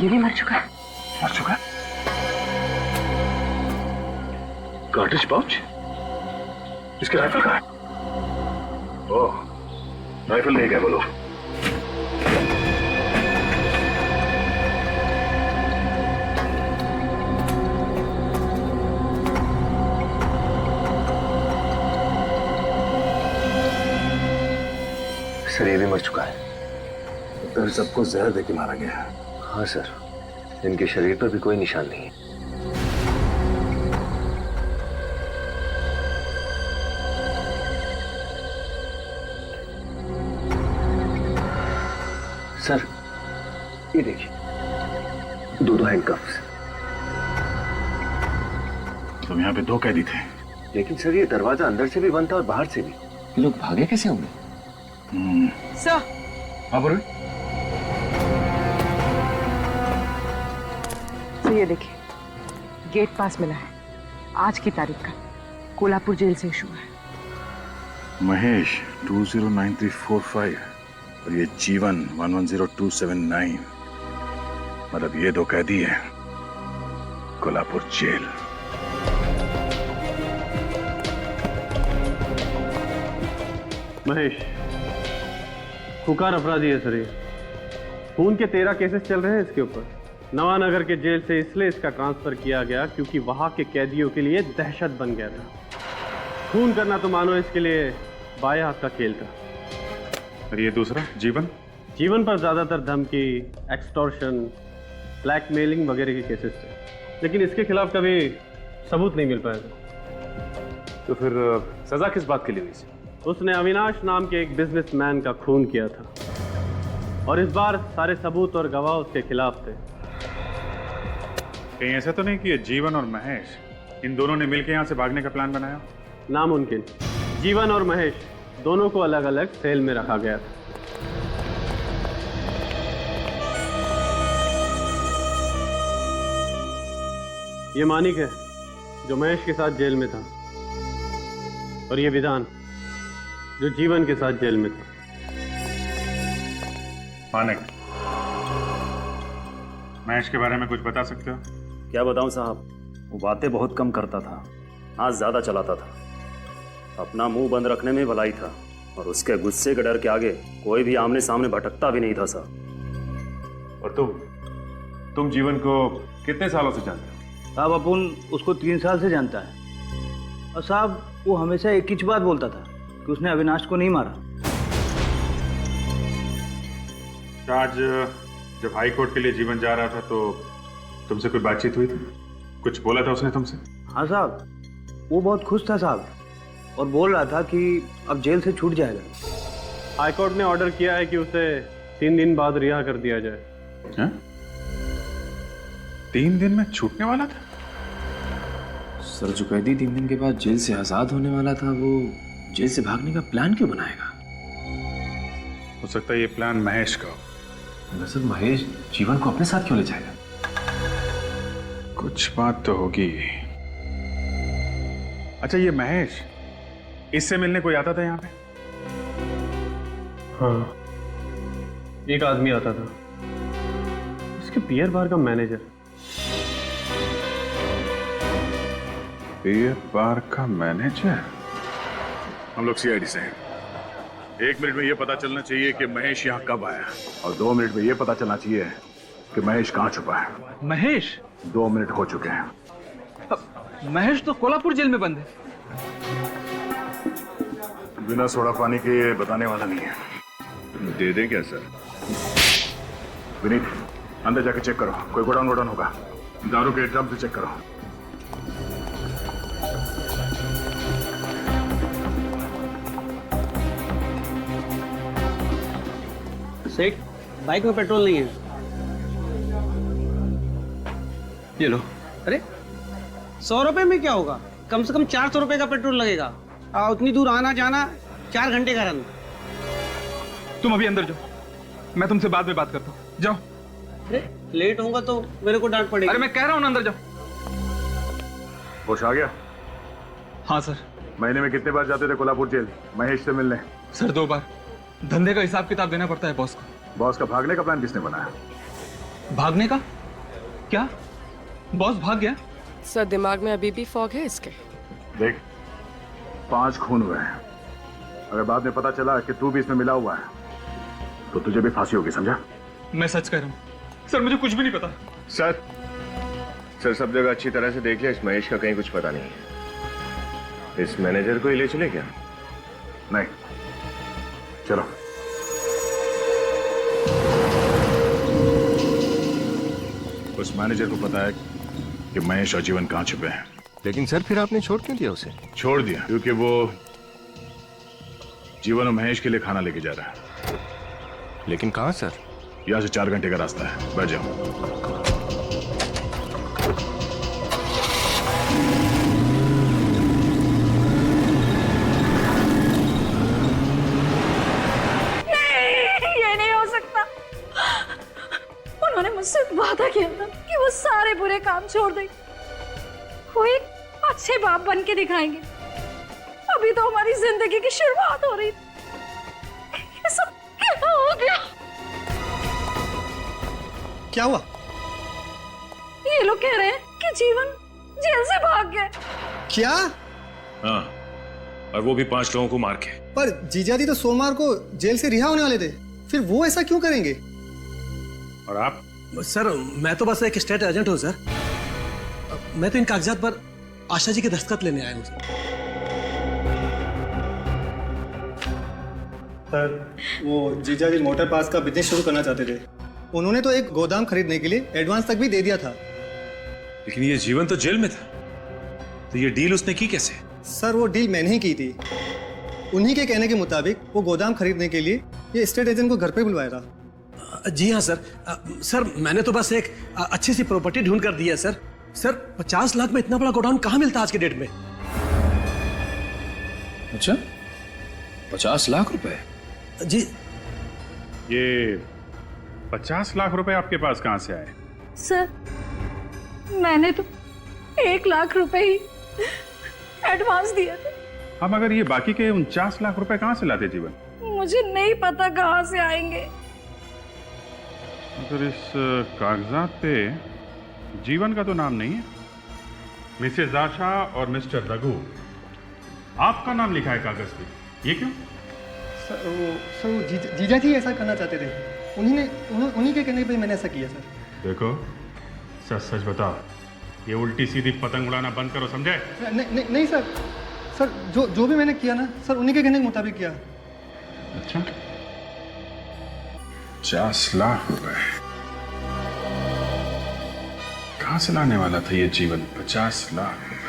ये भी मर चुका है। मर चुका है? Cartridge pouch? इसके राइफल कहाँ है? ओह, राइफल नहीं गए वो लोग। सर ये भी मर चुका है। तो सबको जहर देके मारा गया है। हाँ सर, इनके शरीर पर भी कोई निशान नहीं है। सर ये देखिए, दो हैंडकफ्स। तो यहाँ पे दो कैदी थे। लेकिन सर ये दरवाजा अंदर से भी बंद था और बाहर से भी। ये लोग भागे कैसे होंगे? सर, हाँ बोलो। तो ये देखिए, गेट पास मिला है, आज की तारीख का, कोल्हापुर जेल से इशू है। महेश 209345 और ये जीवन 110279, मतलब ये दो कैदी हैं कोल्हापुर जेल। महेश खुकार अपराधी है सर। ये खून के 13 केसेस चल रहे हैं इसके ऊपर। नवानगर के जेल से इसलिए इसका ट्रांसफर किया गया क्योंकि वहां के कैदियों के लिए दहशत बन गया था। खून करना तो मानो इसके लिए बाएं हाथ का खेल था। और ये दूसरा जीवन? जीवन पर ज्यादातर धमकी, एक्सटॉर्शन, ब्लैकमेलिंग वगैरह के केसेस थे, लेकिन इसके खिलाफ कभी सबूत नहीं मिल पाया। तो फिर सजा किस बात के लिए हुई? उसने अविनाश नाम के एक बिजनेसमैन का खून किया था और इस बार सारे सबूत और गवाह उसके खिलाफ थे। कहीं ऐसा तो नहीं कि ये जीवन और महेश इन दोनों ने मिलकर यहाँ से भागने का प्लान बनाया? नामुमकिन। जीवन और महेश दोनों को अलग अलग सेल में रखा गया था। ये मानिक है जो महेश के साथ जेल में था और ये विधान जो जीवन के साथ जेल में था। मानिक, महेश के बारे में कुछ बता सकते हो? क्या बताऊं साहब, वो बातें बहुत कम करता था, हाथ ज्यादा चलाता था, अपना मुंह बंद रखने में भलाई था और उसके गुस्से के डर के आगे कोई भी आमने सामने भटकता भी नहीं था साहब। और तुम जीवन को कितने सालों से जानते हो? साहब अपन उसको 3 साल से जानता है और साहब वो हमेशा एक ही बात बोलता था कि उसने अविनाश को नहीं मारा। आज जब हाई कोर्ट के लिए जीवन जा रहा था तो तुमसे कोई बातचीत हुई थी? कुछ बोला था उसने तुमसे? हाँ साहब, वो बहुत खुश था साहब और बोल रहा था कि अब जेल से छूट जाएगा। हाईकोर्ट ने ऑर्डर किया है कि उसे 3 दिन बाद रिहा कर दिया जाए। हा? 3 दिन में छूटने वाला था? सर जो कैदी 3 दिन के बाद जेल से आजाद होने वाला था, वो जेल से भागने का प्लान क्यों बनाएगा? हो सकता है ये प्लान महेश का हो। सर महेश जीवन को अपने साथ क्यों ले जाएगा? कुछ बात तो होगी। अच्छा, ये महेश इससे मिलने कोई आता था यहाँ पे? हाँ, एक आदमी आता था, उसके बियर बार का मैनेजर। बियर बार का मैनेजर? हम लोग सीआईडी से हैं। 1 मिनट में यह पता चलना चाहिए कि महेश यहाँ कब आया और 2 मिनट में यह पता चलना चाहिए कि महेश कहाँ छुपा है। महेश? 2 मिनट हो चुके हैं। महेश तो कोल्हापुर जेल में बंद है। बिना सोडा पानी के ये बताने वाला नहीं है। दे दें क्या सर? विनीत, अंदर जाके चेक करो, कोई गोडाउन वोडाउन होगा। दारू के ड्रम से चेक करो। सेठ, बाइक में पेट्रोल नहीं है। ये लो। अरे 100 रुपए में क्या होगा? कम से कम 400 रुपए का पेट्रोल लगेगा। उतनी दूर आना जाना 4 घंटे का रन। तुम अभी अंदर जाओ, मैं तुमसे बाद में बात करता हूँ। जाओ। अरे लेट होगा तो मेरे को डांट पड़ेगी। अरे मैं कह रहा हूँ ना, अंदर जाओ। होश आ गया? हाँ सर। महीने में कितने बार जाते थे कोल्हापुर जेल महेश से मिलने? सर 2 बार। धंधे का हिसाब किताब देना पड़ता है बॉस को। बॉस का भागने का प्लान किसने बनाया? भागने का? क्या बॉस भाग गया? सर दिमाग में अभी भी फॉग है इसके। देख, 5 खून हुए हैं। अगर बाद में पता चला कि तू भी इसमें मिला हुआ है तो तुझे भी फांसी होगी, समझा? मैं सच कह रहा हूँ सर, मुझे कुछ भी नहीं पता। सर सब जगह अच्छी तरह से देख लिया, इस महेश का कहीं कुछ पता नहीं है। इस मैनेजर को ही ले चले क्या? नहीं, चलो। उस मैनेजर को पता है कि महेश और जीवन कहां छुपे हैं। लेकिन सर फिर आपने छोड़ क्यों दिया उसे? छोड़ दिया क्योंकि वो जीवन और महेश के लिए खाना लेके जा रहा है। लेकिन कहाँ सर? यहां से 4 घंटे का रास्ता है, बैठ जाओ। ये नहीं हो सकता। उन्होंने मुझसे वादा किया था कि वो सारे बुरे काम छोड़ देंगे, वो एक अच्छे बाप बन के दिखाएंगे। अभी तो हमारी जिंदगी की शुरुआत हो रही थी, ये सब क्या हो गया? क्या हुआ? ये लोग कह रहे हैं कि जीवन जेल से भाग गए। क्या? हाँ, और वो भी 5 लोगों को मार के। पर जीजा जी तो सोमवार को जेल से रिहा होने वाले थे, फिर वो ऐसा क्यों करेंगे? और आप? सर मैं तो बस एक स्टेट एजेंट हूँ सर। मैं तो इन कागजात पर आशा जी के दस्तखत लेने आया हूँ सर। वो जीजा जी मोटर पास का बिजनेस शुरू करना चाहते थे। उन्होंने तो एक गोदाम खरीदने के लिए एडवांस तक भी दे दिया था। लेकिन ये जीवन तो जेल में था, तो ये डील उसने की कैसे? सर वो डील मैंने ही की थी। उन्हीं के कहने के मुताबिक वो गोदाम खरीदने के लिए ये स्टेट एजेंट को घर पे बुलवाया था। जी हाँ सर। सर मैंने तो बस एक अच्छी सी प्रॉपर्टी ढूंढ कर दी है सर। सर 50 लाख में इतना बड़ा गोडाउन कहाँ मिलता आज के डेट में? अच्छा, 50 लाख रुपए? जी। ये 50 लाख रुपए आपके पास कहां से आए? सर मैंने तो 1 लाख रुपए ही एडवांस दिया था। हम अगर ये बाकी के 49 लाख रुपए कहां से लाते जीवन? मुझे नहीं पता कहाँ से आएंगे। अगर इस कागजात पे जीवन का तो नाम नहीं है, मिसेज आशा और मिस्टर रघु, आपका नाम लिखा है कागज पे, ये क्यों? सर वो जीजा जी ऐसा करना चाहते थे। उन्हीं के कहने पे मैंने ऐसा किया सर। देखो, सच सच बताओ, ये उल्टी सीधी पतंग उड़ाना बंद करो, समझे? नहीं सर जो भी मैंने किया ना सर, उन्हीं के कहने के मुताबिक किया। अच्छा, 50 लाख रुपए कहां से लाने वाला था ये जीवन? 50 लाख रुपए।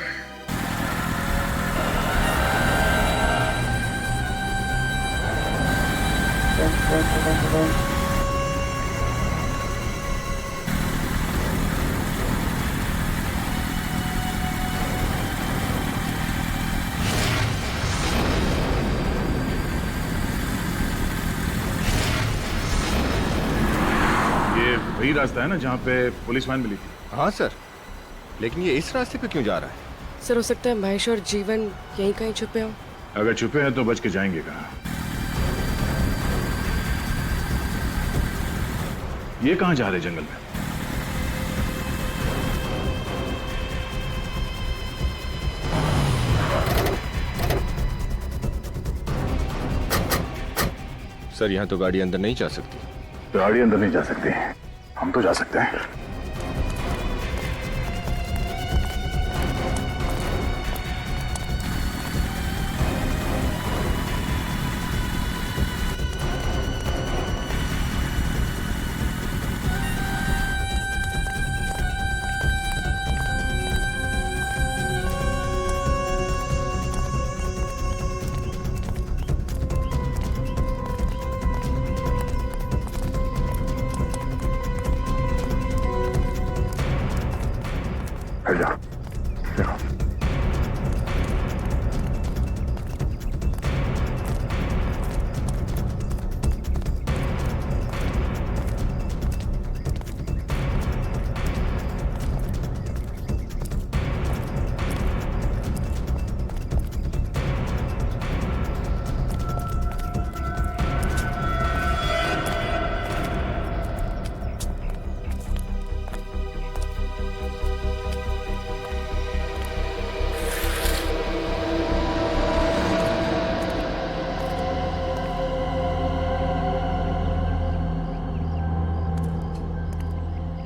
वही रास्ता है ना जहाँ पे पुलिस वैन मिली थी? हाँ सर, लेकिन ये इस रास्ते पे क्यों जा रहा है? सर हो सकता है महेश और जीवन यहीं कहीं छुपे हों। अगर छुपे हैं तो बच के जाएंगे कहाँ? ये कहाँ जा रहे जंगल में? सर यहाँ तो गाड़ी अंदर नहीं जा सकती। गाड़ी अंदर नहीं जा सकती, हम तो जा सकते हैं।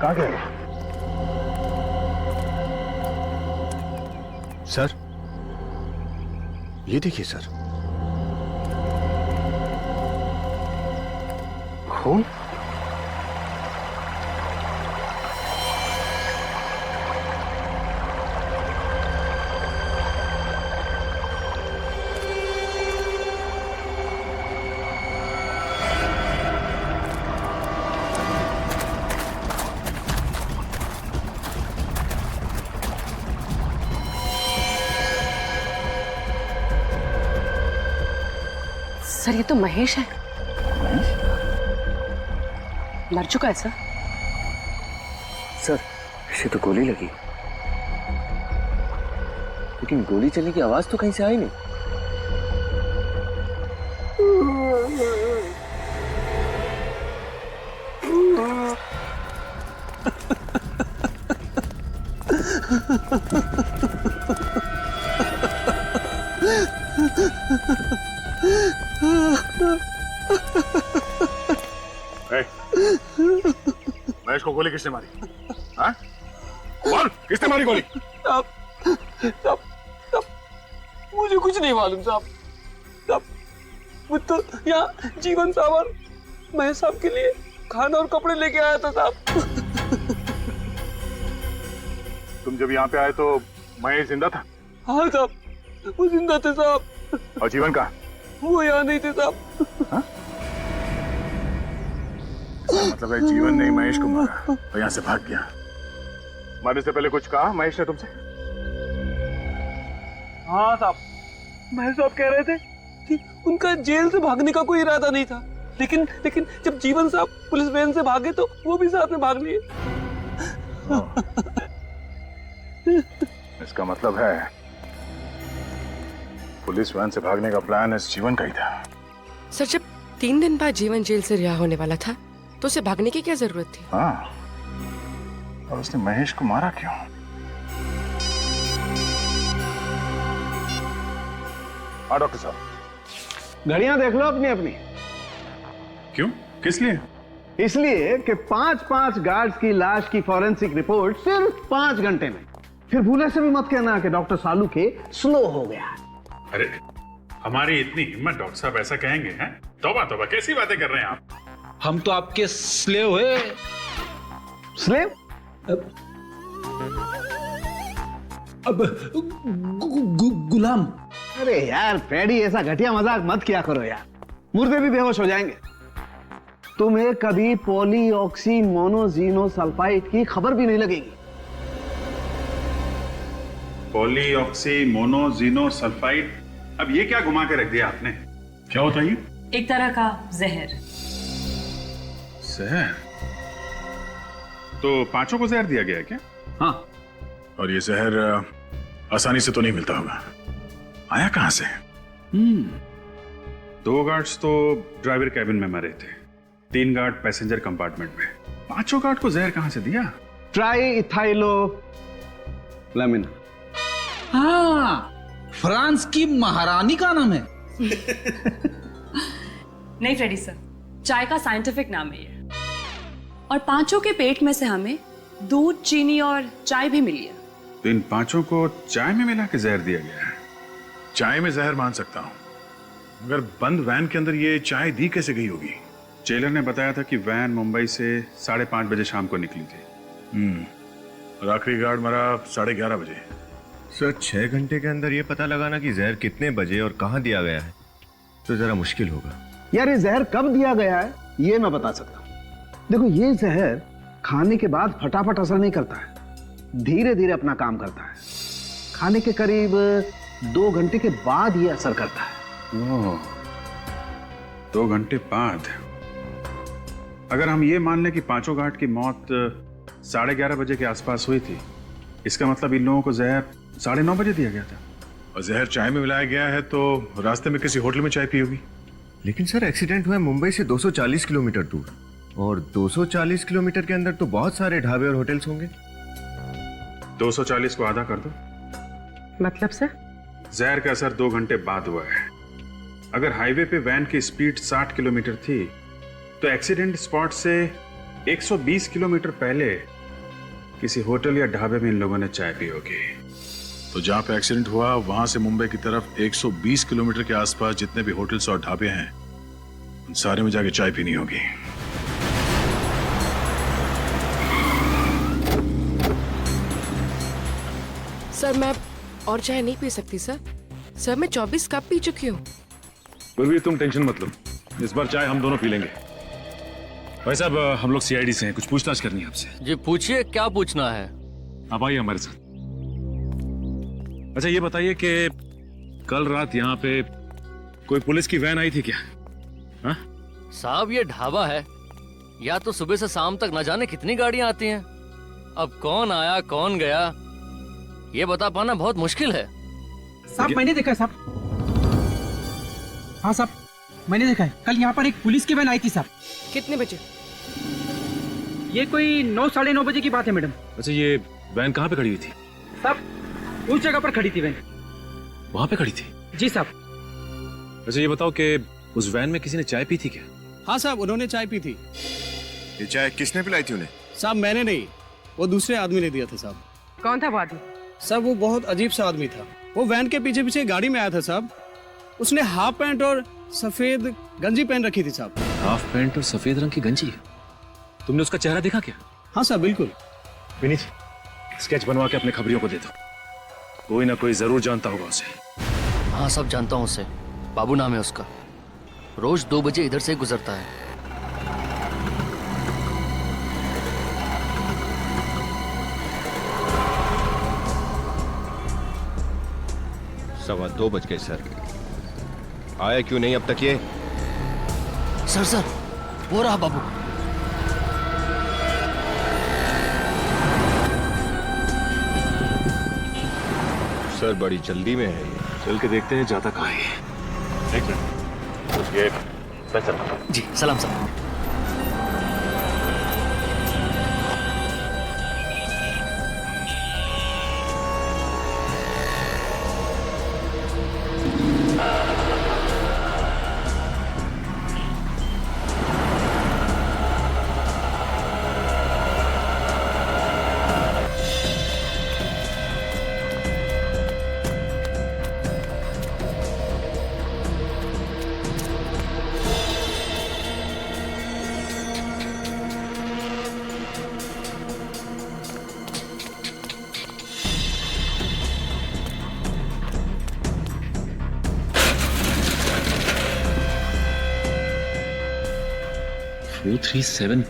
कहाँ गया? सर, ये देखिए सर, खून। सर ये तो महेश है। मर चुका है सर। सर इसे तो गोली लगी, लेकिन गोली चलने की आवाज तो कहीं से आई नहीं। महेश को गोली किसने मारी? हाँ? बोल, किसने मारी गोली? साहब, मुझे कुछ नहीं मालूम साहब। वो तो यहाँ जीवन साहब और महेश साहब के लिए खाना और कपड़े लेके आया था साहब। तुम जब यहाँ पे आए तो महेश जिंदा था? हाँ साहब, वो जिंदा थे साहब। और जीवन का? वो यहाँ नहीं थे साहब। हाँ? मतलब है जीवन ने महेश को मारा और यहाँ से भाग गया। मारने से पहले कुछ कहा महेश ने तुमसे? हाँ साहब, महेश साहब कह रहे थे कि उनका जेल से भागने का कोई इरादा नहीं था, लेकिन जब जीवन साहब पुलिस वैन से भागे तो वो भी साथ में भाग लिए। इसका मतलब है पुलिस वैन से भागने का प्लान इस जीवन का ही था। सर जब 3 दिन बाद जीवन जेल से रिहा होने वाला था तो उसे भागने की क्या जरूरत थी? हाँ, और उसने महेश को मारा क्यों? हाँ डॉक्टर साहब, घड़ियां देख लो अपनी अपनी। क्यों? किस लिए? इसलिए कि 5-5 गार्ड्स की लाश की फॉरेंसिक रिपोर्ट सिर्फ 5 घंटे में। फिर भूले से भी मत कहना कि डॉक्टर सालू के स्लो हो गया। अरे हमारी इतनी हिम्मत, डॉक्टर साहब ऐसा कहेंगे? हैं? तौबा तौबा, कैसी बातें कर रहे हैं आप? हम तो आपके स्लेव हुए। स्लेव? अब गुलाम। अरे यार पैडी, ऐसा घटिया मजाक मत किया करो यार, मुर्दे भी बेहोश हो जाएंगे। तुम्हें कभी पॉलीऑक्सी मोनोजीनोसल्फाइड की खबर भी नहीं लगेगी। पॉलीऑक्सी मोनोजीनोसल्फाइड, अब ये क्या घुमा के रख दिया आपने? क्या होता है ये? एक तरह का जहर। जहर? तो 5 को जहर दिया गया है क्या? हाँ। और ये जहर आसानी से तो नहीं मिलता होगा, आया कहां से? 2 गार्ड्स तो ड्राइवर कैबिन में मरे थे, 3 गार्ड पैसेंजर कंपार्टमेंट में। 5 गार्ड को जहर कहां से दिया? ट्राई इथाइलो लैमिना। हाँ, फ्रांस की महारानी का नाम है। नहीं फ्रेडी सर, चाय का साइंटिफिक नाम है ये। और 5 के पेट में से हमें दूध, चीनी और चाय भी मिली है। तो इन 5 को चाय में मिला के जहर दिया गया है? चाय में जहर मान सकता हूं, मगर बंद वैन के अंदर ये चाय दी कैसे गई होगी? जेलर ने बताया था कि वैन मुंबई से 5:30 बजे शाम को निकली थी। और आखिरी गार्ड मरा 11:30 बजे। सर 6 घंटे के अंदर ये पता लगाना कि जहर कितने बजे और कहां दिया गया है तो जरा मुश्किल होगा। यार ये जहर कब दिया गया है ये मैं बता सकता हूं। देखो ये जहर खाने के बाद फटाफट असर नहीं करता है, धीरे धीरे अपना काम करता है। खाने के करीब 2 घंटे के बाद ये असर करता है। 2 घंटे बाद? अगर हम ये मान लें कि 5 गार्ड की मौत 11:30 बजे के आसपास हुई थी, इसका मतलब इन लोगों को जहर 9:30 बजे दिया गया था। और जहर चाय में मिलाया गया है तो रास्ते में किसी होटल में चाय पी होगी। लेकिन सर एक्सीडेंट हुआ है मुंबई से 240 किलोमीटर दूर, और 240 किलोमीटर के अंदर तो बहुत सारे ढाबे और होटल्स होंगे। 240 को आधा कर दो। मतलब सर? जहर का असर 2 घंटे बाद हुआ है। अगर हाईवे पे वैन की स्पीड 60 किलोमीटर थी तो एक्सीडेंट स्पॉट से 120 किलोमीटर पहले किसी होटल या ढाबे में इन लोगों ने चाय पी होगी। तो जहां पे एक्सीडेंट हुआ वहां से मुंबई की तरफ 120 किलोमीटर के आसपास जितने भी होटल्स और ढाबे हैं उन सारे में जाके चाय पीनी होगी। सर मैं और चाय नहीं पी सकती सर। सर मैं 24 कप पी चुकी हूँ। फिर भी तुम टेंशन मत लो, इस बार चाय हम दोनों पी लेंगे। भाई साहब हम लोग सीआईडी से हैं, कुछ पूछताछ करनी है आपसे। जी पूछिए, क्या पूछना है? आप आइए हमारे साथ। अच्छा ये बताइए कि कल रात यहाँ पे कोई पुलिस की वैन आई थी क्या? हाँ? साहब ये ढाबा है, या तो सुबह से शाम तक न जाने कितनी गाड़ियां आती हैं। अब कौन आया कौन गया ये बता पाना बहुत मुश्किल है। साहब मैंने देखा है साहब। हाँ साहब मैंने देखा है, कल यहाँ पर एक पुलिस की वैन आई थी साहब। कितने बजे? ये कोई 9 साढ़े 9 बजे की बात है मैडम। अच्छा ये वैन कहाँ पे खड़ी हुई थी? साहब उस जगह पर खड़ी थी वैन। वहाँ पे खड़ी थी? जी साहब। अच्छा ये बताओ कि उस वैन में किसी ने चाय पी थी क्या? हाँ साहब उन्होंने चाय पी थी। ये चाय किसने पिलाई थी उन्हें? साहब मैंने नहीं, वो दूसरे आदमी ने दिया था साहब। कौन था वो आदमी? साहब वो बहुत अजीब सा आदमी था। वो वैन के पीछे पीछे गाड़ी में आया था साहब। उसने हाफ पैंट और सफेद गंजी पहन रखी थी साहब। हाफ पैंट और सफेद रंग की गंजी? तुमने उसका चेहरा देखा क्या? हाँ साहब बिल्कुल। विनीत स्केच बनवा के अपने खबरियों को दे दो, कोई ना कोई जरूर जानता होगा उसे। हाँ सब जानता हूँ उसे, बाबू नाम है उसका। रोज 2 बजे इधर से गुजरता है। सवा 2 बज गए सर, आया क्यों नहीं अब तक ये? सर वो रहा बाबू। सर बड़ी जल्दी में है ये। चल के देखते हैं जाता कहाँ है। एक मिनट ये पैसा। जी सलाम सलाम।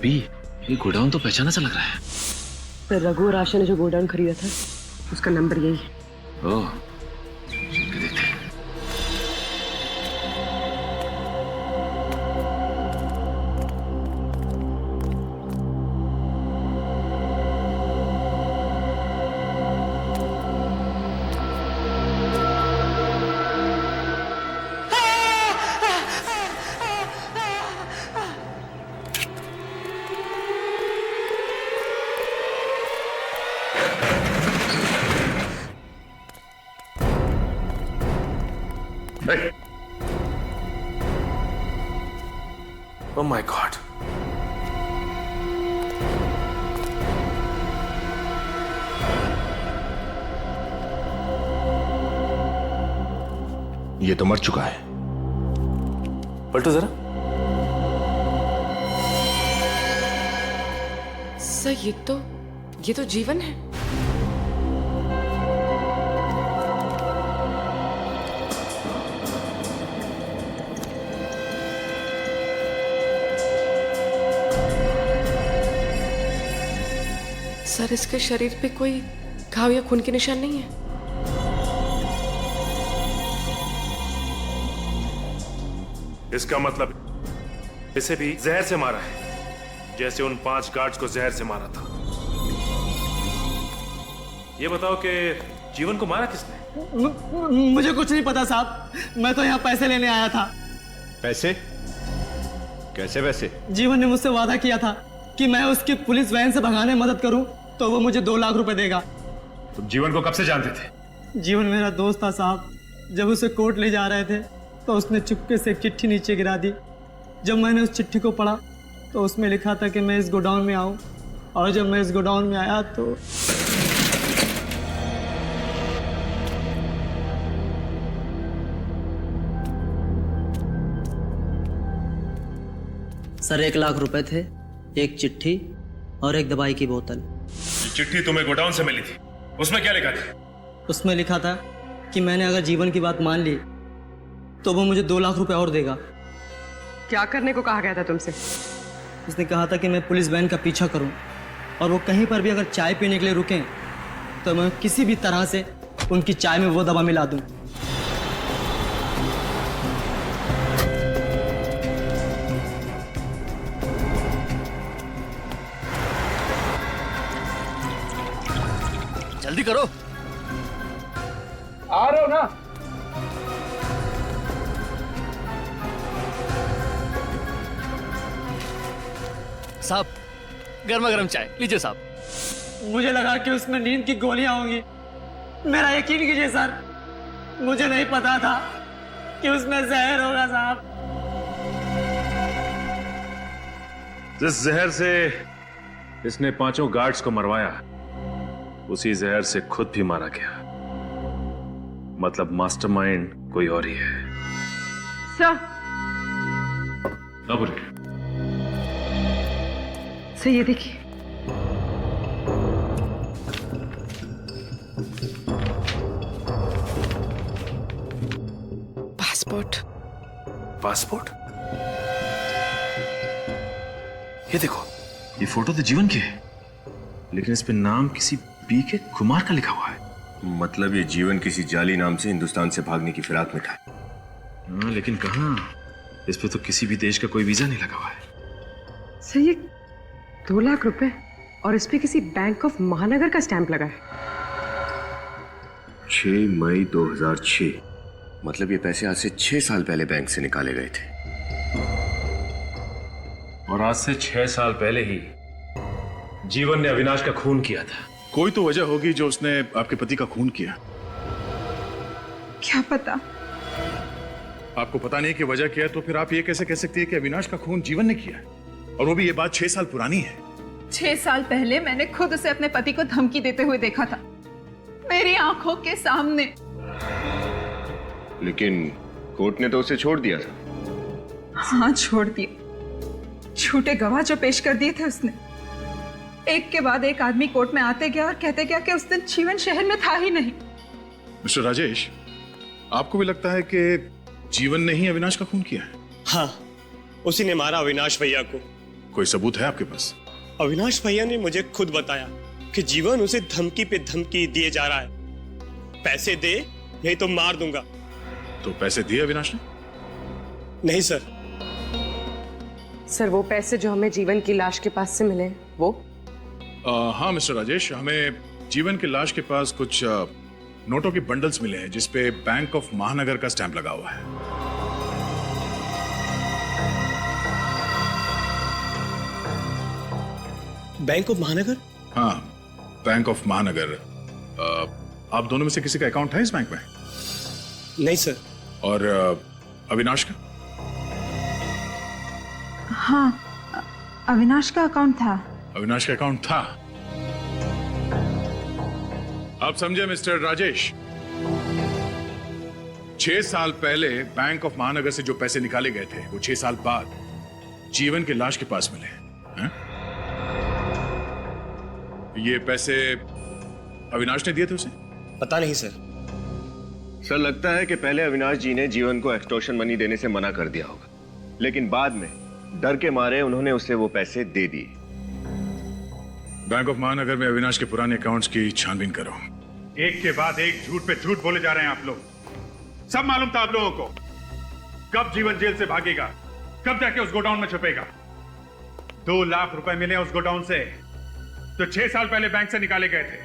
B ये गोडाउन तो पहचाना सा लग रहा है। तो रघु और आशा ने जो गोडाउन खरीदा था उसका नंबर यही है। ओह चल के देखते हैं। Oh my God! ये तो मर चुका है। पलटो जरा। सर ये तो जीवन है। सर इसके शरीर पे कोई घाव या खून के निशान नहीं है। इसका मतलब इसे भी जहर से मारा है, जैसे उन 5 गार्ड्स को जहर से मारा था। ये बताओ कि जीवन को मारा किसने? मुझे कुछ नहीं पता साहब, मैं तो यहाँ पैसे लेने आया था। पैसे? कैसे पैसे? जीवन ने मुझसे वादा किया था कि मैं उसकी पुलिस वैन से भगाने में मदद करूं तो वो मुझे 2 लाख रुपए देगा। तुम जीवन को कब से जानते थे? जीवन मेरा दोस्त था साहब। जब उसे कोर्ट ले जा रहे थे तो उसने चुपके से एक चिट्ठी नीचे गिरा दी। जब मैंने उस चिट्ठी को पढ़ा तो उसमें लिखा था कि मैं इस गोडाउन में आऊं और जब मैं इस गोडाउन में आया तो सर 1 लाख रुपए थे, एक चिट्ठी और एक दवाई की बोतल। ये चिट्ठी तुम्हें गोडाउन से मिली थी, उसमें क्या लिखा था? उसमें लिखा था कि मैंने अगर जीवन की बात मान ली तो वो मुझे 2 लाख रुपए और देगा। क्या करने को कहा गया था तुमसे? उसने कहा था कि मैं पुलिस वैन का पीछा करूं और वो कहीं पर भी अगर चाय पीने के लिए रुकें तो मैं किसी भी तरह से उनकी चाय में वो दवा मिला दूं। जल्दी करो। आ रहे हो ना? साहब, गर्मा गर्म चाय लीजिए साहब। मुझे लगा कि उसमें नींद की गोलियां होंगी। मेरा यकीन कीजिए सर, मुझे नहीं पता था कि उसमें जहर होगा साहब। जिस जहर से इसने 5 गार्ड्स को मरवाया, उसी जहर से खुद भी मारा गया। मतलब मास्टरमाइंड कोई और ही है। सर, अब बोलिए। सर ये देखिए। पासपोर्ट। पासपोर्ट? ये देखो, ये फोटो तो जीवन की है, लेकिन इस पे नाम किसी पीके कुमार का लिखा हुआ है। मतलब ये जीवन किसी जाली नाम से हिंदुस्तान से भागने की फिराक में था। हाँ, लेकिन कहाँ? इस पे तो किसी भी देश का कोई वीजा नहीं लगा हुआ है। सर ये 2 लाख रुपए और इस पे किसी बैंक ऑफ महानगर का स्टैंप लगा है। 6 मई 2006। मतलब ये पैसे आज से 6 साल पहले बैंक से निकाले गए थे। और आज से 6 साल पहले ही जीवन ने अविनाश का खून किया था। कोई तो वजह होगी जो उसने आपके पति का खून किया। क्या पता? आपको पता नहीं कि वजह क्या है, तो फिर आप ये कैसे कह सकती है कि अविनाश का खून जीवन ने किया है? और वो भी ये बात 6 साल पुरानी है। 6 साल पहले मैंने खुद उसे अपने पति को धमकी देते हुए देखा था, मेरी आंखों के सामने। लेकिन कोर्ट ने तो उसे छोड़ दिया था। हाँ, छोड़ दिया। झूठे गवाह जो पेश कर दिए थे उसने। एक के बाद एक आदमी कोर्ट में आते गया और कहते गया कि उस दिन जीवन शहर में था ही नहीं। मिस्टर राजेश, आपको भी लगता है कि जीवन ने ही अविनाश का खून किया है? हाँ, उसी ने मारा अविनाश भैया को। कोई सबूत है आपके पास? अविनाश भैया ने मुझे खुद बताया कि जीवन उसे धमकी पे धमकी दिए जा रहा है, पैसे दे नहीं तो मार दूंगा। तो पैसे दिए अविनाश ने? नहीं सर। सर वो पैसे जो हमें जीवन की लाश के पास से मिले वो? हाँ मिस्टर राजेश, हमें जीवन की लाश के पास कुछ नोटों के बंडल्स मिले हैं जिसपे बैंक ऑफ महानगर का स्टैंप लगा हुआ है। बैंक ऑफ महानगर? हाँ, बैंक ऑफ महानगर। आप दोनों में से किसी का अकाउंट है इस बैंक में? नहीं सर। और अविनाश का? हाँ, अविनाश का अकाउंट था। अविनाश का अकाउंट था? आप समझे मिस्टर राजेश, 6 साल पहले बैंक ऑफ महानगर से जो पैसे निकाले गए थे वो 6 साल बाद जीवन की लाश के पास मिले हैं? ये पैसे अविनाश ने दिए थे उसे? पता नहीं सर। सर लगता है कि पहले अविनाश जी ने जीवन को एक्सटॉर्शन मनी देने से मना कर दिया होगा, लेकिन बाद में डर के मारे उन्होंने उसे वो पैसे दे दिए। बैंक ऑफ महानगर में अविनाश के पुराने अकाउंट्स की छानबीन करो। एक के बाद एक झूठ पे झूठ बोले जा रहे हैं आप लोग। सब मालूम था आप लोगों को कब जीवन जेल से भागेगा, कब जाके उस गोडाउन में छुपेगा। 2 लाख रुपए मिले उस गोडाउन से, तो 6 साल पहले बैंक से निकाले गए थे।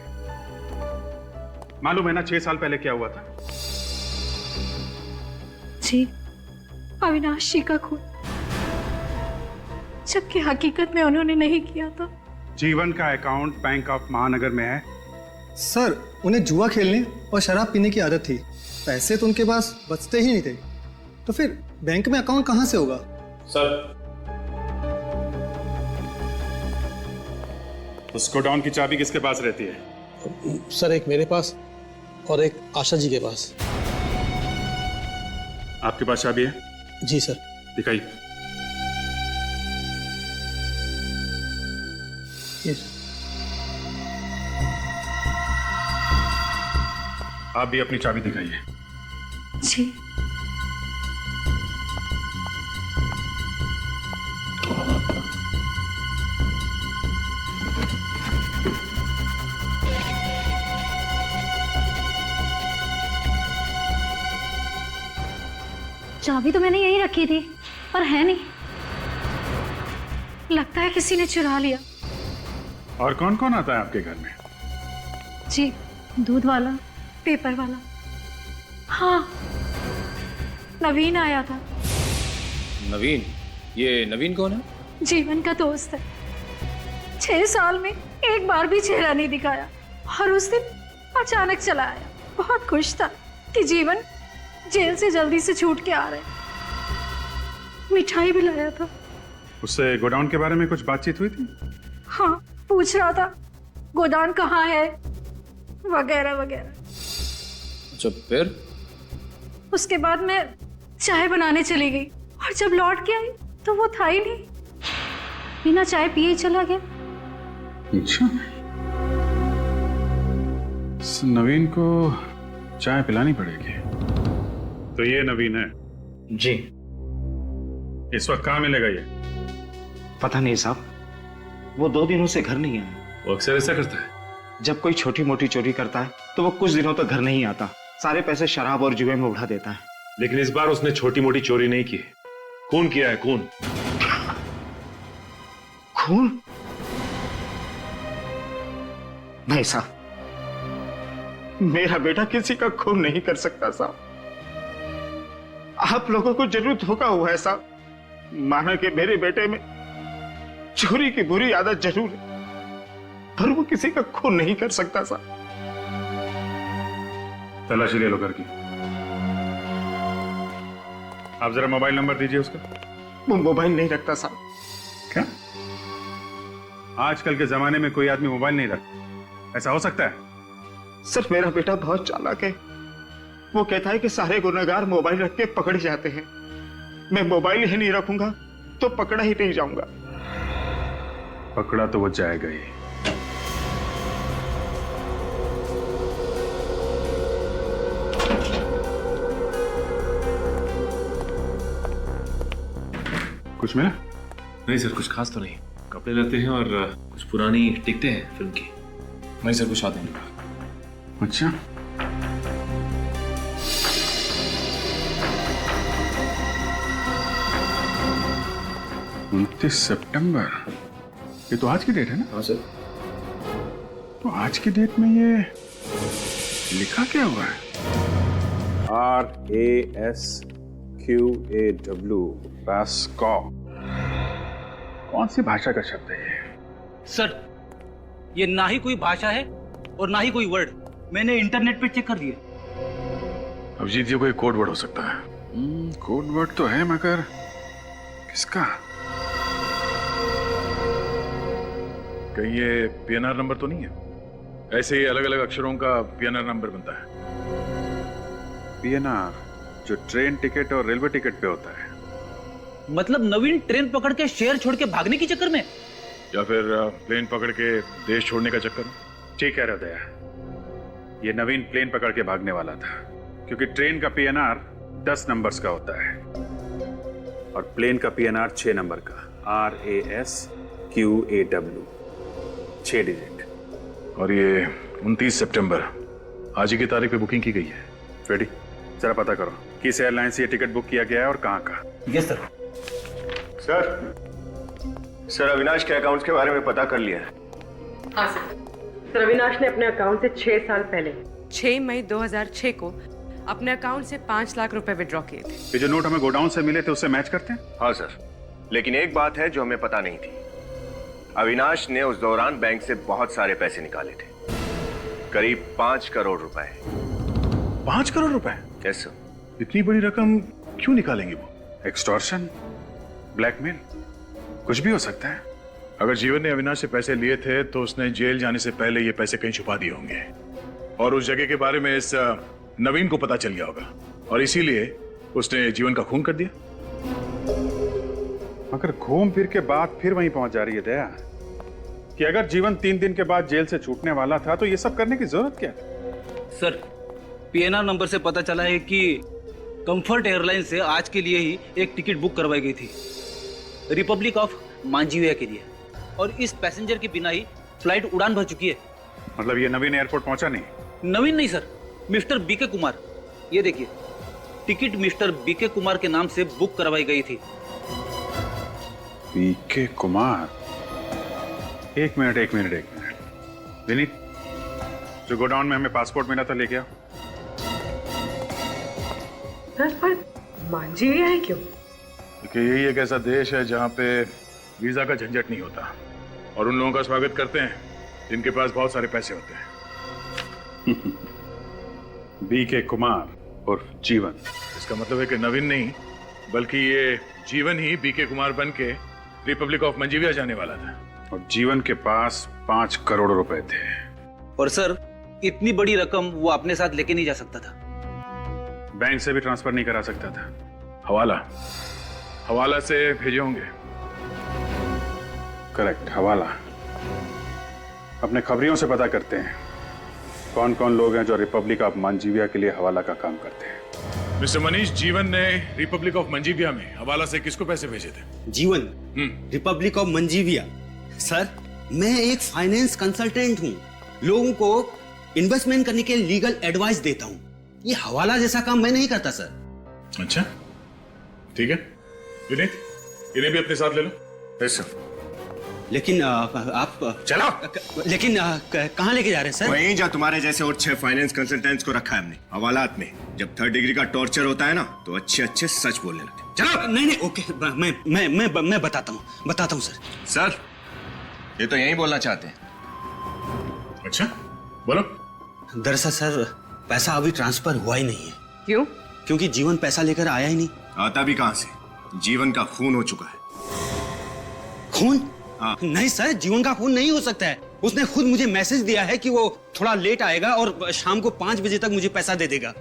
मालूम है ना 6 साल पहले क्या हुआ था? जी, अविनाश जी का खून, जबकि हकीकत में उन्होंने नहीं किया था। जीवन का अकाउंट बैंक ऑफ महानगर में है। सर उन्हें जुआ खेलने और शराब पीने की आदत थी, पैसे तो उनके पास बचते ही नहीं थे, तो फिर बैंक में अकाउंट कहां से होगा? सर उस गोडाउन की चाबी किसके पास रहती है? सर एक मेरे पास और एक आशा जी के पास। आपके पास चाबी है? जी सर। दिखाइए। ये आप भी अपनी चाबी दिखाइए। जी। चाबी तो मैंने यहीं रखी थी, पर है नहीं। लगता है किसी ने चुरा लिया। और कौन कौन आता है आपके घर में? जी, दूध वाला, पेपर वाला। हाँ, नवीन आया था। नवीन? ये नवीन कौन है? जीवन का दोस्त है। 6 साल में एक बार भी चेहरा नहीं दिखाया और उस दिन अचानक चला आया। बहुत खुश था कि जीवन जेल से जल्दी से छूट के आ रहे। मिठाई भी लाया था। उससे गोडाउन के बारे में कुछ बातचीत हुई थी? हाँ, पूछ रहा था गोदाम कहाँ है वगैरह वगैरह। अच्छा, फिर? उसके बाद मैं चाय बनाने चली गई और जब लौट के आई तो वो था ही नहीं। बिना चाय पिए ही चला गया। अच्छा, नवीन को चाय पिलानी पड़ेगी। तो ये नवीन है? जी। इस वक्त कहाँ मिलेगा ये? पता नहीं साहब, वो 2 दिनों से घर नहीं आया। वो अक्सर ऐसा करता है। जब कोई छोटी मोटी चोरी करता है तो वो कुछ दिनों तक घर नहीं आता। सारे पैसे शराब और जुए में उड़ा देता है। लेकिन इस बार उसने छोटी मोटी चोरी नहीं की। खून किया है, खून। खून? नहीं साहब, मेरा बेटा किसी का खून नहीं कर सकता साहब। आप लोगों को जरूर धोखा हुआ है साहब। माना कि मेरे बेटे में चोरी की बुरी आदत जरूर है, पर वो किसी का खून नहीं कर सकता साहब। तलाशी ले लो घर की। आप जरा मोबाइल नंबर दीजिए उसका। वो मोबाइल नहीं रखता साहब। क्या? आजकल के जमाने में कोई आदमी मोबाइल नहीं रखता? ऐसा हो सकता है? सर मेरा बेटा बहुत चालाक है। वो कहता है कि सारे गुनहगार मोबाइल रख के पकड़े जाते हैं। मैं मोबाइल ही नहीं रखूंगा तो पकड़ा ही नहीं जाऊंगा। पकड़ा तो वो जाएगा ही। कुछ मिला? नहीं सर, कुछ खास तो नहीं। कपड़े लेते हैं और कुछ पुरानी टिकटें हैं फिल्म की। नहीं सर, कुछ आते नहीं। अच्छा, 29 सितंबर, ये तो आज की डेट है ना? हाँ सर। तो आज की डेट में ये लिखा क्या हुआ है? RASQAW, रास्कॉ। कौन सी भाषा का शब्द है ये? सर, ये ना ही कोई भाषा है और ना ही कोई वर्ड। मैंने इंटरनेट पे चेक कर दिया। अभिजीत, ये कोई कोड वर्ड हो सकता है। कोड वर्ड तो है, मगर किसका? कहीं ये PNR नंबर तो नहीं है? ऐसे ही अलग अलग अक्षरों का PNR नंबर बनता है। PNR जो ट्रेन टिकट और रेलवे टिकट पे होता है। मतलब नवीन ट्रेन पकड़ के शहर छोड़ के भागने की चक्कर में, या फिर प्लेन पकड़ के देश छोड़ने का चक्कर? ठीक कह रहे हो दया, ये नवीन प्लेन पकड़ के भागने वाला था, क्योंकि ट्रेन का PNR 10 नंबर्स का होता है और प्लेन का PNR 6 नंबर का, RASQAW, 6 डिजिट। और ये 29 सितंबर आज ही की तारीख पे बुकिंग की गई है। फ्रेडी, जरा पता करो किस एयरलाइन से ये टिकट बुक किया गया है और कहाँ का। Yes sir. सर अविनाश के अकाउंट्स के बारे में पता कर लिया है। हाँ सर, अविनाश ने अपने अकाउंट से 6 साल पहले 6 मई 2006 को अपने अकाउंट से 5 लाख रुपए विड्रॉ किए थे। ये जो नोट हमें गोडाउन से मिले थे उससे मैच करते हैं? हाँ सर, लेकिन एक बात है जो हमें पता नहीं थी। अविनाश ने उस दौरान बैंक से बहुत सारे पैसे निकाले थे, करीब 5 करोड़ रुपए। 5 करोड़ रुपए? Yes sir. इतनी बड़ी रकम क्यों निकालेंगे वो? एक्सटॉर्शन, ब्लैकमेल, कुछ भी हो सकता है। अगर जीवन ने अविनाश से पैसे लिए थे तो उसने जेल जाने से पहले ये पैसे कहीं छुपा दिए होंगे और उस जगह के बारे में इस नवीन को पता चल गया होगा और इसीलिए उसने जीवन का खून कर दिया। मगर घूम फिर के बात फिर वहीं पहुंच जा रही है दया कि अगर जीवन 3 दिन के बाद जेल से छूटने वाला था तो ये सब करने की जरूरत क्या है? सर, पीएनआर नंबर से पता चला है कि कंफर्ट एयरलाइन से आज के लिए ही एक टिकट बुक करवाई गई थी रिपब्लिक ऑफ मांझीविया के लिए और इस पैसेंजर के बिना ही फ्लाइट उड़ान भर चुकी है। मतलब ये नवीन एयरपोर्ट पहुंचा नहीं? नवीन नहीं सर, मिस्टर बीके कुमार। ये देखिए, टिकट मिस्टर बीके कुमार के नाम से बुक करवाई गई थी। बीके कुमार? एक मिनट विनीत, जो गोडाउन में हमें पासपोर्ट मिला था लेके आओ। पर मांझीविया है क्यों? क्योंकि यही एक ऐसा देश है जहां पे वीजा का झंझट नहीं होता और उन लोगों का स्वागत करते हैं जिनके पास बहुत सारे पैसे होते हैं। बीके कुमार और जीवन, इसका मतलब है कि नवीन नहीं बल्कि ये जीवन ही बीके कुमार बन के रिपब्लिक ऑफ मंजीविया जाने वाला था और जीवन के पास 5 करोड़ रुपए थे। और सर, इतनी बड़ी रकम वो अपने साथ लेके नहीं जा सकता था। बैंक से भी ट्रांसफर नहीं करा सकता था। हवाला से भेजे होंगे। करेक्ट, हवाला। अपने खबरियों से पता करते हैं कौन कौन लोग हैं जो रिपब्लिक ऑफ मंजीविया के लिए हवाला का काम करते हैं। मिस्टर मनीष, जीवन ने रिपब्लिक ऑफ मंजीविया में हवाला से किसको पैसे भेजे थे? जीवन रिपब्लिक ऑफ मंजीविया? सर, मैं एक फाइनेंस कंसल्टेंट हूँ, लोगों को इन्वेस्टमेंट करने के लीगल एडवाइस देता हूँ। ये हवाला जैसा काम मैं नहीं करता सर। अच्छा, ठीक है विनीत, इन्हें भी अपने साथ ले लो। Yes sir. लेकिन आप चलो। लेकिन कहाँ लेके जा रहे हैं सर? वहीं जा तुम्हारे जैसे और 6 फाइनेंस कंसल्टेंट्स को रखा है हमने हवालात में। जब 3rd डिग्री का टॉर्चर होता है ना तो अच्छे अच्छे सच बोलने लगते। चलो। नहीं ओके, मैं बताता हूँ सर। सर, ये तो यही बोलना चाहते हैं। अच्छा, बोलो। दरअसल सर, पैसा अभी ट्रांसफर हुआ ही नहीं है। क्यों? क्योंकि जीवन पैसा लेकर आया ही नहीं। आता भी कहां से? जीवन का खून हो चुका है। खून? नहीं सर, जीवन का खून नहीं हो सकता है। उसने खुद मुझे मैसेज दिया है कि वो थोड़ा लेट आएगा और शाम को 5 बजे तक मुझे पैसा दे देगा।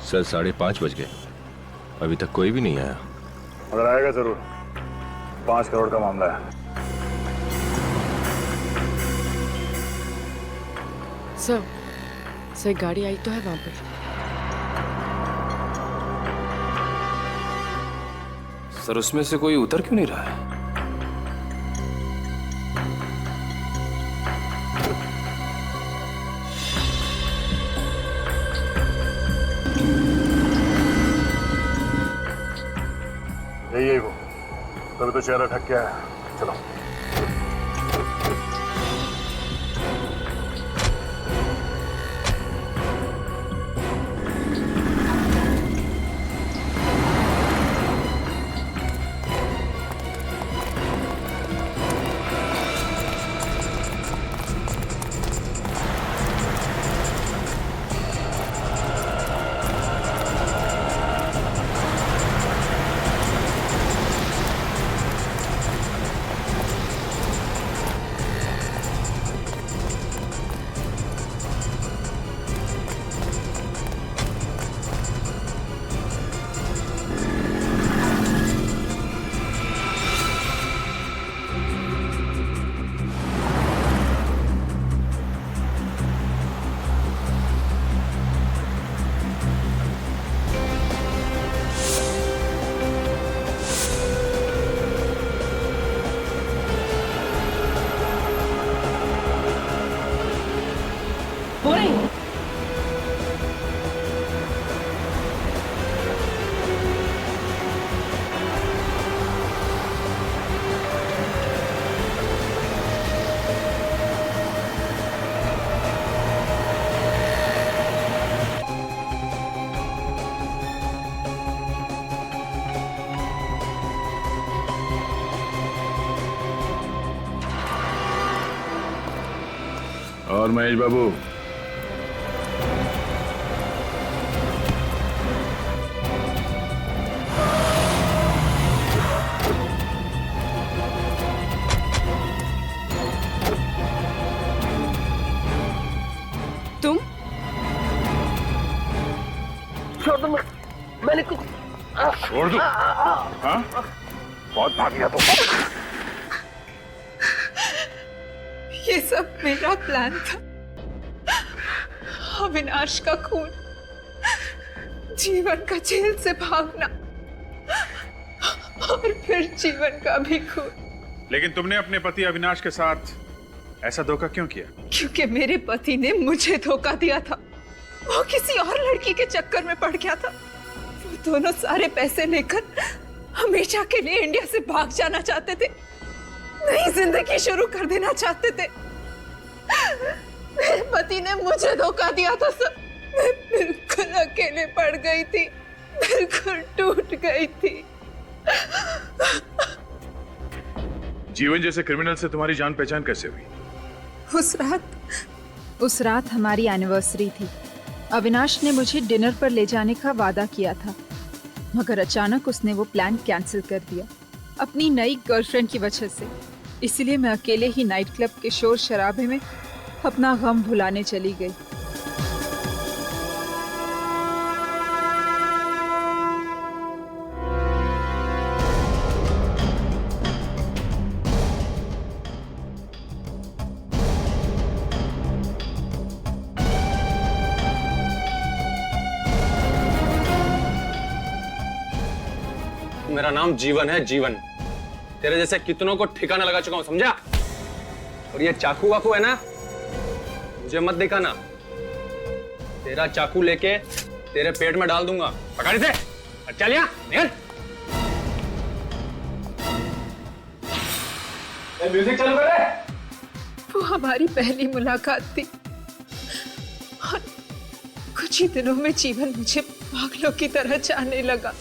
सर, 5:30 बज गए, अभी तक कोई भी नहीं आया। अगर आएगा जरूर। 5 करोड़ का मामला है। सर गाड़ी आई तो है वहां पर। सर, उसमें से कोई उतर क्यों नहीं रहा है? यही वो, तभी तो चेहरा ढक गया है। चलो। और महेश बाबू, तुम छोड़ दो, मैंने कुछ छोड़ दो। हाँ? बहुत भाग गया तो। ये सब मेरा प्लान था। अविनाश का खून, जीवन का जेल से भागना और फिर जीवन का भी खून। लेकिन तुमने अपने पति अविनाश के साथ ऐसा धोखा क्यों किया? क्योंकि मेरे पति ने मुझे धोखा दिया था। वो किसी और लड़की के चक्कर में पड़ गया था। वो दोनों सारे पैसे लेकर हमेशा के लिए इंडिया से भाग जाना चाहते थे, नई जिंदगी शुरू कर देना चाहते थे। मेरे पति ने मुझे धोखा दिया था सर। मैं बिल्कुल अकेले पड़ गई थी, बिल्कुल टूट गई थी। जीवन जैसे क्रिमिनल से तुम्हारी जान पहचान कैसे हुई? उस रात हमारी एनिवर्सरी थी। अविनाश ने मुझे डिनर पर ले जाने का वादा किया था, मगर अचानक उसने वो प्लान कैंसिल कर दिया अपनी नई गर्लफ्रेंड की वजह से। इसलिए मैं अकेले ही नाइट क्लब के शोर शराबे में अपना गम भुलाने चली गई। मेरा नाम जीवन है, जीवन। तेरे जैसे कितनों को ठिकाना लगा चुका हूं, समझा? और ये चाकू वाकू है ना, मुझे मत दिखाना। तेरा चाकू लेके तेरे पेट में डाल दूंगा। पकड़ इसे। चल यहाँ, निकल। म्यूजिक चालू कर रहे। वो हमारी पहली मुलाकात थी और कुछ ही दिनों में जीवन मुझे पागलों की तरह चाहने लगा।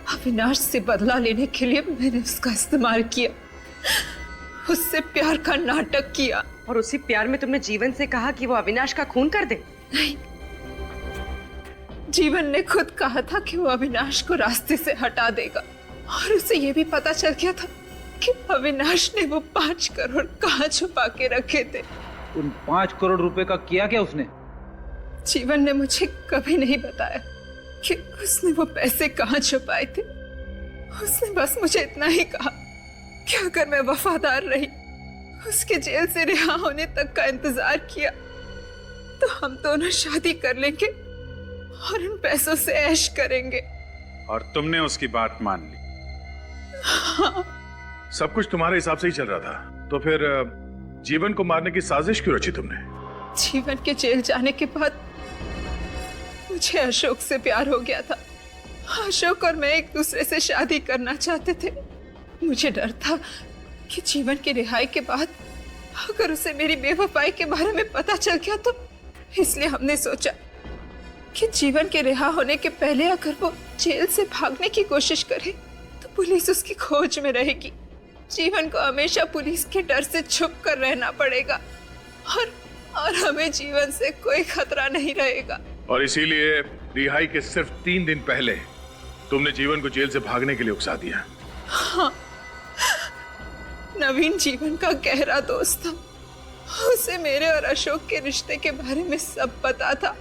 अविनाश से बदला लेने के लिए मैंने उसका इस्तेमाल किया, उससे प्यार का नाटक किया। और उसी प्यार में तुमने जीवन से कहा कि वो अविनाश का खून कर दे? नहीं, जीवन ने खुद कहा था कि वो अविनाश को रास्ते से हटा देगा। और उसे ये भी पता चल गया था कि अविनाश ने वो 5 करोड़ कहाँ छुपा के रखे थे। उन 5 करोड़ रुपए का किया क्या उसने? जीवन ने मुझे कभी नहीं बताया कि उसने वो पैसे कहाँ छुपाए थे। उसने बस मुझे इतना ही कहा कि अगर मैं वफादार रही, उसके जेल से रिहा होने तक का इंतजार किया, तो हम दोनों शादी कर लेंगे और इन पैसों से ऐश करेंगे। और तुमने उसकी बात मान ली? हाँ। सब कुछ तुम्हारे हिसाब से ही चल रहा था, तो फिर जीवन को मारने की साजिश क्यों रची तुमने? जीवन के जेल जाने के बाद मुझे अशोक से प्यार हो गया था। अशोक और मैं एक दूसरे से शादी करना चाहते थे। मुझे डर था कि जीवन की रिहाई के बाद अगर उसे मेरी बेवफाई के बारे में पता चल गया तो, इसलिए हमने सोचा कि जीवन के रिहा होने के पहले अगर वो जेल से भागने की कोशिश करे तो पुलिस उसकी खोज में रहेगी। जीवन को हमेशा पुलिस के डर से छुप कर रहना पड़ेगा और हमें जीवन से कोई खतरा नहीं रहेगा। और इसीलिए रिहाई के सिर्फ 3 दिन पहले तुमने जीवन को जेल से भागने के लिए उकसा दिया। हाँ, नवीन जीवन का गहरा दोस्त था। उसे मेरे और अशोक के रिश्ते के बारे में सब पता था।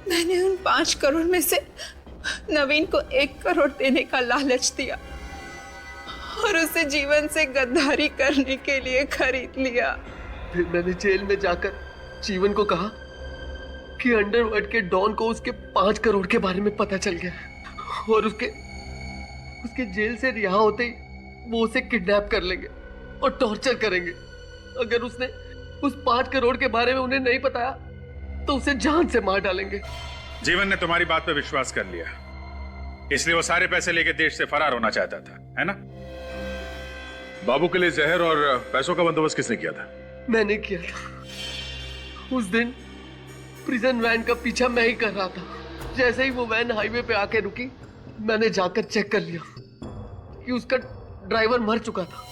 मैंने उन 5 करोड़ में से नवीन को 1 करोड़ देने का लालच दिया और उसे जीवन से गद्दारी करने के लिए खरीद लिया। फिर मैंने जेल में जाकर जीवन को कहा कि अंडरवर्ल्ड के डॉन को उसके 5 करोड़ के बारे में पता चल गया और उसके जेल से रिहा होते ही वो उसे किडनैप कर लेंगे और टॉर्चर करेंगे। अगर उसने उस 5 करोड़ के बारे में उन्हें नहीं बताया तो उसे जान से मार डालेंगे। जीवन ने तुम्हारी बात पर विश्वास कर लिया, इसलिए वो सारे पैसे लेके देश से फरार होना चाहता था, है ना? बाबू के लिए जहर और पैसों का बंदोबस्त किसने किया था? मैंने किया था। उस दिन प्रिजन वैन का पीछा मैं ही कर रहा था। जैसे ही वो वैन हाईवे पे आके रुकी, मैंने जाकर चेक कर लिया कि उसका ड्राइवर मर चुका था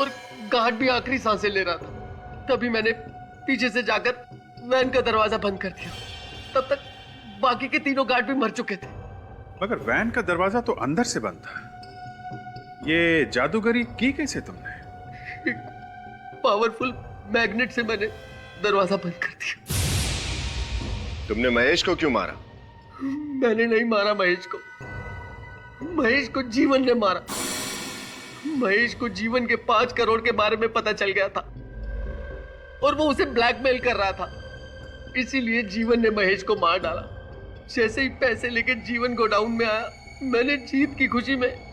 और गार्ड भी आखिरी सांसें ले रहा था। तभी मैंने पीछे से जाकर वैन का दरवाजा बंद कर दिया। तब तक बाकी के तीनों गार्ड भी मर चुके थे। मगर वैन का दरवाजा तो अंदर से बंद था। ये जादूगरी की कैसे तुमने? पावरफुल मैग्नेट से मैंने दरवाजा बंद कर दिया। तुमने महेश को क्यों मारा? मैंने नहीं मारा महेश को। महेश को जीवन ने मारा। महेश को जीवन के 5 करोड़ के बारे में पता चल गया था और वो उसे ब्लैकमेल कर रहा था। इसीलिए जीवन ने महेश को मार डाला। जैसे ही पैसे लेके जीवन गोडाउन में आया, मैंने जीत की खुशी में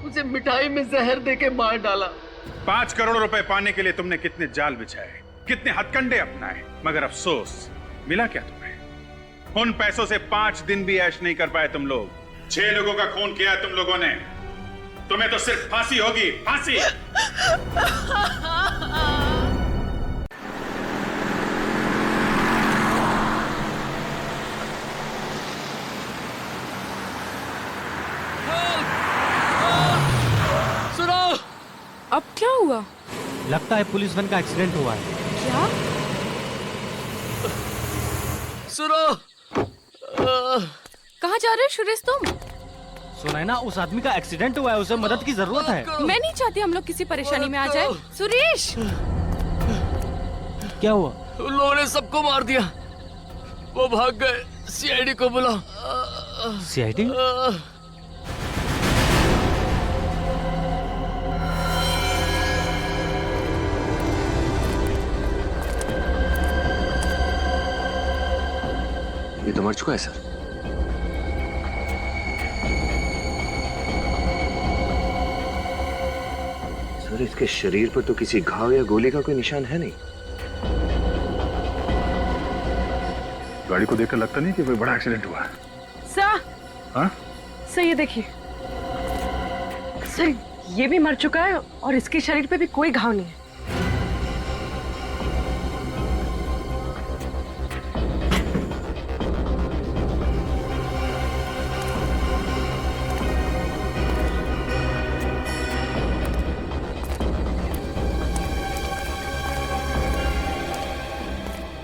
उसे मिठाई में जहर देके मार डाला। 5 करोड़ रुपए पाने के लिए तुमने कितने जाल बिछाए, कितने हथकंडे अपनाए, मगर अफसोस मिला क्या तुम्हें? उन पैसों से 5 दिन भी ऐश नहीं कर पाए तुम लोग। 6 लोगों का खून किया तुम लोगों ने। तुम्हें तो सिर्फ फांसी होगी, फांसी। सुनो, अब क्या हुआ? लगता है पुलिस वैन का एक्सीडेंट हुआ है। क्या? सुनो, कहाँ जा रहे हो सुरेश तुम? सुना है ना, उस आदमी का एक्सीडेंट हुआ है, उसे मदद की जरूरत है। मैं नहीं चाहती हम लोग किसी परेशानी में आ जाए। सुरेश, क्या हुआ? उन लोगों ने सबको मार दिया। वो भाग गए। सीआईडी को बुलाओ। सीआईडी? ये तो मर चुका है सर। सर, इसके शरीर पर तो किसी घाव या गोली का कोई निशान है नहीं। गाड़ी को देखकर लगता नहीं कि कोई बड़ा एक्सीडेंट हुआ है। सर, हाँ? सर ये देखिए सर, ये भी मर चुका है और इसके शरीर पे भी कोई घाव नहीं है।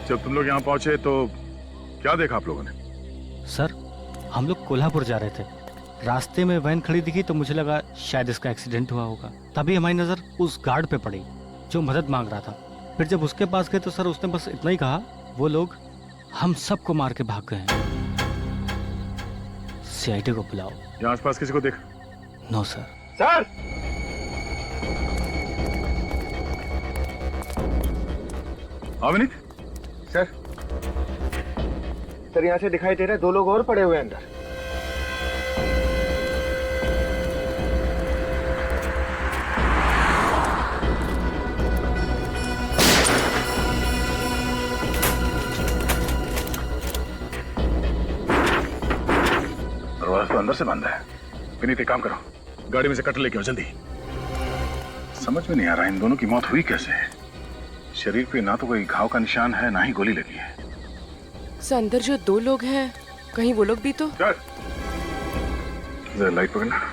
जब तुम लोग यहाँ पहुंचे तो क्या देखा आप लोगों ने? सर, हम लोग कोल्हापुर जा रहे थे। रास्ते में वैन खड़ी दिखी तो मुझे लगा शायद इसका एक्सीडेंट हुआ होगा। तभी हमारी नजर उस गार्ड पे पड़ी जो मदद मांग रहा था। फिर जब उसके पास गए तो सर उसने बस इतना ही कहा, वो लोग हम सबको मार के भाग गए हैं। सीआईडी को बुलाओ। यहाँ आसपास किसी को देखा? No sir. Sir! Avneet? Sir यहाँ से दिखाई दे रहा है 2 लोग और पड़े हुए हैं अंदर। दरवाजा तो अंदर से बंद है। विनीत, एक काम करो, गाड़ी में से कट लेके आओ जल्दी। समझ में नहीं आ रहा इन दोनों की मौत हुई कैसे है। शरीर पे ना तो कोई घाव का निशान है, ना ही गोली लगी है। सर, अंदर जो 2 लोग हैं, कहीं वो लोग भी तो। जरा लाइट पकड़ना।